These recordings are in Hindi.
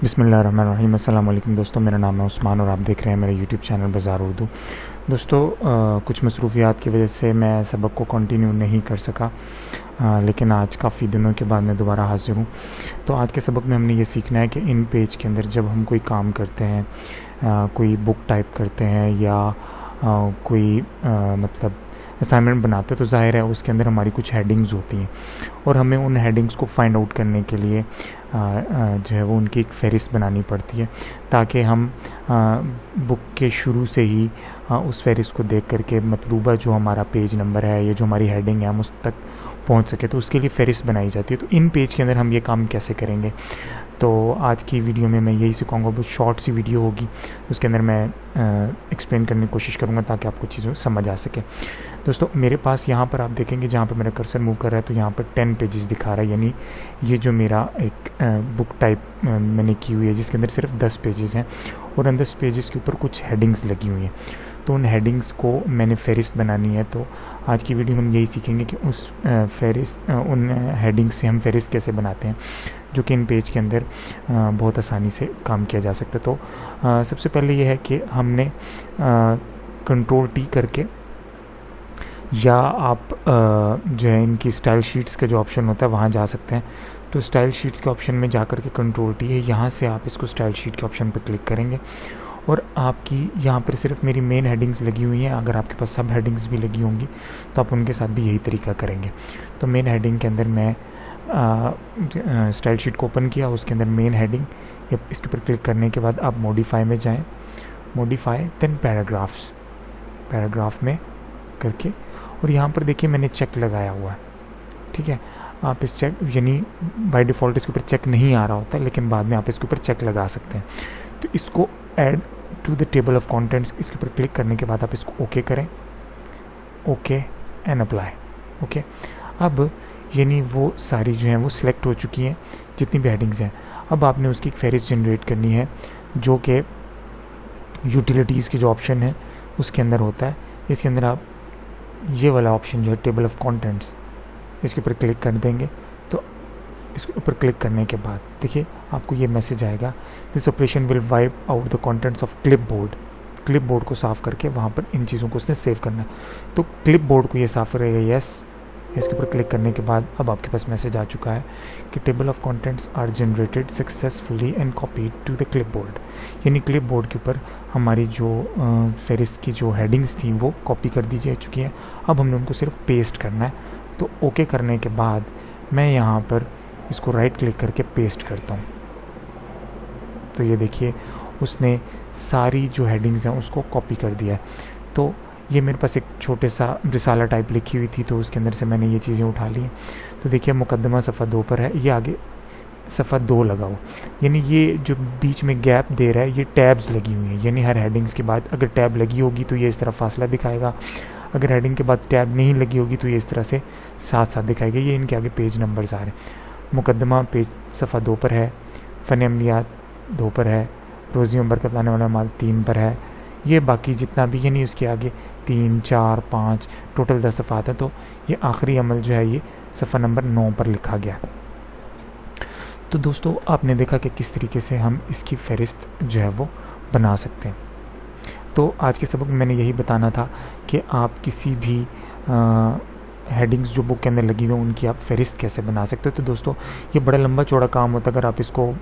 बिस्मिल्लाहिर्रहमानिर्रहीम। अस्सलाम वालेकुम दोस्तों, मेरा नाम है उस्मान और आप देख रहे हैं मेरा यूट्यूब चैनल बाज़ार उर्दू। दोस्तों कुछ मसरूफियात की वजह से मैं सबक को कंटिन्यू नहीं कर सका, लेकिन आज काफ़ी दिनों के बाद मैं दोबारा हाज़िर हूँ। तो आज के सबक में हमने ये सीखना है कि इन पेज के अंदर जब हम कोई काम करते हैं, कोई बुक टाइप करते हैं या कोई मतलब असाइनमेंट बनाते हैं, तो ज़ाहिर है उसके अंदर हमारी कुछ हेडिंग्स होती हैं और हमें उन हेडिंग्स को फाइंड आउट करने के लिए जो है वो उनकी एक फ़हरिस्त बनानी पड़ती है, ताकि हम बुक के शुरू से ही उस फ़हरिस्त को देख करके मतलूबा जो हमारा पेज नंबर है या जो हमारी हेडिंग है हम उस तक पहुंच सके। तो उसके लिए फ़हरिस्त बनाई जाती है। तो इन पेज के अंदर हम ये काम कैसे करेंगे, तो आज की वीडियो में मैं यही सिखाऊंगा। बहुत शॉर्ट सी वीडियो होगी, उसके अंदर मैं एक्सप्लेन करने की कोशिश करूँगा ताकि आपको चीज़ें समझ आ सके। दोस्तों मेरे पास यहाँ पर आप देखेंगे जहाँ पर मेरा कर्सर मूव कर रहा है, तो यहाँ पर 10 पेजेस दिखा रहा है, यानी ये जो मेरा एक बुक टाइप मैंने की हुई है जिसके अंदर सिर्फ 10 पेजेस हैं और उन 10 पेजेस के ऊपर कुछ हेडिंग्स लगी हुई हैं। तो उन हेडिंग्स को मैंने फ़हरिस्त बनानी है। तो आज की वीडियो में हम यही सीखेंगे कि उस उन हेडिंग्स से हम फ़हरिस्त कैसे बनाते हैं, जो कि इन पेज के अंदर बहुत आसानी से काम किया जा सकता है। तो सबसे पहले ये है कि हमने Ctrl+T करके, या आप जो है इनकी स्टाइल शीट्स का जो ऑप्शन होता है वहाँ जा सकते हैं। तो स्टाइल शीट्स के ऑप्शन में जा कर के Ctrl+T है, यहाँ से आप इसको स्टाइल शीट के ऑप्शन पर क्लिक करेंगे और आपकी यहाँ पर सिर्फ मेरी मेन हेडिंग्स लगी हुई हैं। अगर आपके पास सब हेडिंग्स भी लगी होंगी तो आप उनके साथ भी यही तरीका करेंगे। तो मेन हेडिंग के अंदर मैं स्टाइल शीट को ओपन किया, उसके अंदर मेन हेडिंग, इसके ऊपर क्लिक करने के बाद आप मॉडिफाई में जाएं, मॉडिफाई देन पैराग्राफ में करके, और यहाँ पर देखिए मैंने चेक लगाया हुआ है। ठीक है, आप इस चेक, यानी बाय डिफ़ॉल्ट इसके ऊपर चेक नहीं आ रहा होता, लेकिन बाद में आप इसके ऊपर चेक लगा सकते हैं। तो इसको add to the table of contents, इसके ऊपर क्लिक करने के बाद आप इसको ओके करें, ओके एंड अप्लाई। ओके, अब यानी वो सारी जो हैं वो सिलेक्ट हो चुकी हैं जितनी भी हेडिंग्स हैं। अब आपने उसकी एक फ़हरिस्त जनरेट करनी है जो कि यूटिलिटीज़ के जो ऑप्शन है उसके अंदर होता है। इसके अंदर आप ये वाला ऑप्शन जो है टेबल ऑफ कंटेंट्स, इसके ऊपर क्लिक कर देंगे। तो इसके ऊपर क्लिक करने के बाद देखिए आपको ये मैसेज आएगा, this operation will wipe out the contents of clipboard को साफ़ करके वहाँ पर इन चीज़ों को उसने सेव करना है। तो क्लिपबोर्ड को ये साफ़ करेगा, यस। इसके ऊपर क्लिक करने के बाद अब आपके पास मैसेज आ चुका है कि table of contents are generated successfully and copied to the clipboard, यानी क्लिपबोर्ड के ऊपर हमारी जो फ़हरिस्त की जो हेडिंग्स थी वो कॉपी कर दी जा चुकी हैं। अब हमने उनको सिर्फ पेस्ट करना है। तो ओके करने के बाद मैं यहाँ पर इसको राइट क्लिक करके पेस्ट करता हूँ। तो ये देखिए उसने सारी जो हेडिंग्स हैं उसको कॉपी कर दिया है। तो ये मेरे पास एक छोटे सा रिसाला टाइप लिखी हुई थी, तो उसके अंदर से मैंने ये चीज़ें उठा ली। तो देखिए मुकदमा सफ़ा 2 पर है, ये आगे सफ़ा 2 लगा हुआ, यानी ये जो बीच में गैप दे रहा है ये टैब्स लगी हुई हैं, यानी हर हेडिंग्स के बाद अगर टैब लगी होगी तो ये इस तरह फासला दिखाएगा, अगर हेडिंग के बाद टैब नहीं लगी होगी तो ये इस तरह से साथ साथ दिखाएगा। ये इनके आगे पेज नंबर्स आ रहे हैं। मुकदमा पेज सफ़ा 2 पर है, फ़न अमलियात 2 पर है, रोज़ी में बरकत लाने वाला माल 3 पर है, ये बाकी जितना भी, यानी उसके आगे 3, 4, 5 टोटल 10 सफ़ात हैं। तो ये आखिरी अमल जो है ये सफ़ा नंबर 9 पर लिखा गया। तो दोस्तों आपने देखा कि किस तरीके से हम इसकी फ़हरिस्त जो है वो बना सकते हैं। तो आज के सबक में मैंने यही बताना था कि आप किसी भी हेडिंग्स जो बुक के अंदर लगी हुई हैं उनकी आप फ़हरिस्त कैसे बना सकते हो। तो दोस्तों ये बड़ा लंबा चौड़ा काम होता है। अगर आप इसको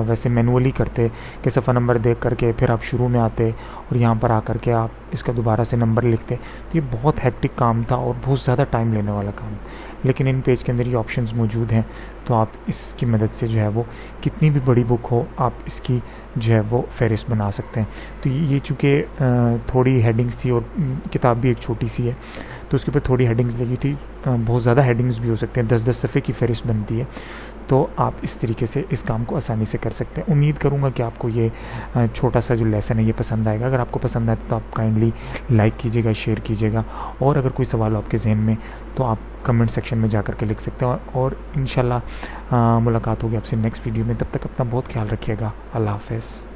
वैसे मैनुअली करते कि सफ़ा नंबर देख करके फिर आप शुरू में आते और यहाँ पर आकर के आप इसका दोबारा से नंबर लिखते, तो ये बहुत हेक्टिक काम था और बहुत ज़्यादा टाइम लेने वाला काम। लेकिन इन पेज के अंदर ये ऑप्शंस मौजूद हैं, तो आप इसकी मदद से जो है वो कितनी भी बड़ी बुक हो आप इसकी जो है वो फ़हरिस्त बना सकते हैं। तो ये चूँकि थोड़ी हेडिंग्स थी और किताब भी एक छोटी सी है, तो उसके ऊपर थोड़ी हेडिंग्स लगी थी। बहुत ज़्यादा हेडिंग्स भी हो सकते हैं, 10-10 सफ़े की फ़हरिस्त बनती है। तो आप इस तरीके से इस काम को आसानी से कर सकते हैं। उम्मीद करूँगा कि आपको ये छोटा सा जो लेसन है ये पसंद आएगा। अगर आपको पसंद आए तो आप काइंडली लाइक कीजिएगा, शेयर कीजिएगा, और अगर कोई सवाल हो आपके जहन में तो आप कमेंट सेक्शन में जा कर के लिख सकते हैं। और इंशाल्लाह मुलाकात होगी आपसे नेक्स्ट वीडियो में। तब तक अपना बहुत ख्याल रखिएगा। अल्लाह हाफ़िज़।